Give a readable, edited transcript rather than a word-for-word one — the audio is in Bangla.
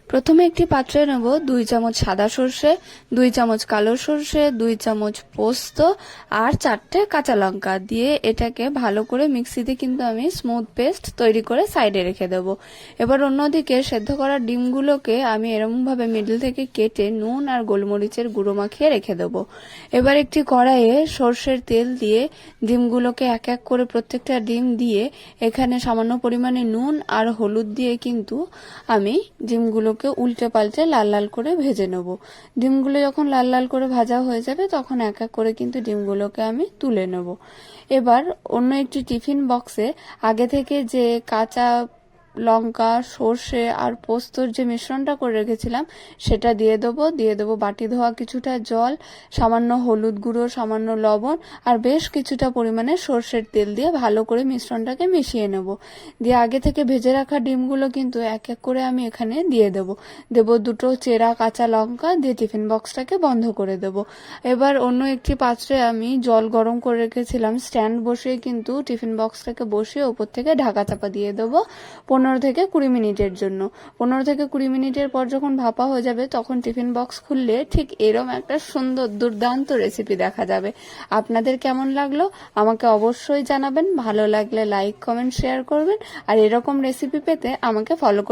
প্রথমে একটি পাত্রে নেব 2 চামচ সাদা সর্ষে, 2 চামচ কালো সর্ষে, 2 চামচ পোস্ত আর 4টে কাঁচা লঙ্কা দিয়ে এটাকে ভালো করে মিক্সিতে কিন্তু আমি স্মুথ পেস্ট তৈরি করে সাইডে রেখে দেব। এবার অন্যদিকে সেদ্ধ করা ডিমগুলোকে আমি এরকমভাবে মিডল থেকে কেটে নুন আর গোলমরিচের গুঁড়ো মাখিয়ে রেখে দেব। এবার একটি কড়াইয়ে সর্ষের তেল দিয়ে ডিমগুলোকে এক এক করে প্রত্যেকটা ডিম দিয়ে এখানে সামান্য পরিমাণে নুন আর হলুদ দিয়ে কিন্তু আমি ডিমগুলোকে উল্টে পাল্টে লাল লাল করে ভেজে নেব। ডিমগুলো যখন লাল লাল করে ভাজা হয়ে যাবে তখন এক এক করে কিন্তু ডিমগুলোকে আমি তুলে নেব। এবার অন্য একটি টিফিন বক্সে আগে থেকে যে কাঁচা লঙ্কা, সর্ষে আর পোস্তর যে মিশ্রণটা করে রেখেছিলাম সেটা দিয়ে দেবো বাটি ধোয়া কিছুটা জল, সামান্য হলুদ গুঁড়ো, সামান্য লবণ আর বেশ কিছুটা পরিমাণে সর্ষের তেল দিয়ে ভালো করে মিশ্রণটাকে মিশিয়ে নেব। দিয়ে আগে থেকে ভেজে রাখা ডিমগুলো কিন্তু এক এক করে আমি এখানে দিয়ে দেব 2টো চেরা কাঁচা লঙ্কা দিয়ে টিফিন বক্সটাকে বন্ধ করে দেব। এবার অন্য একটি পাত্রে আমি জল গরম করে রেখেছিলাম, স্ট্যান্ড বসিয়ে কিন্তু টিফিন বক্সটাকে বসিয়ে ওপর থেকে ঢাকা চাপা দিয়ে দেবো 15 থেকে 20 মিনিটের জন্য। 15 থেকে 20 মিনিটের পর যখন ভাপা হয়ে যাবে তখন টিফিন বক্স খুললে ঠিক এরকম একটা সুন্দর দুর্দান্ত রেসিপি দেখা যাবে। আপনাদের কেমন লাগলো আমাকে অবশ্যই জানাবেন। ভালো লাগলে লাইক, কমেন্ট, শেয়ার করবেন আর এরকম রেসিপি পেতে আমাকে ফলো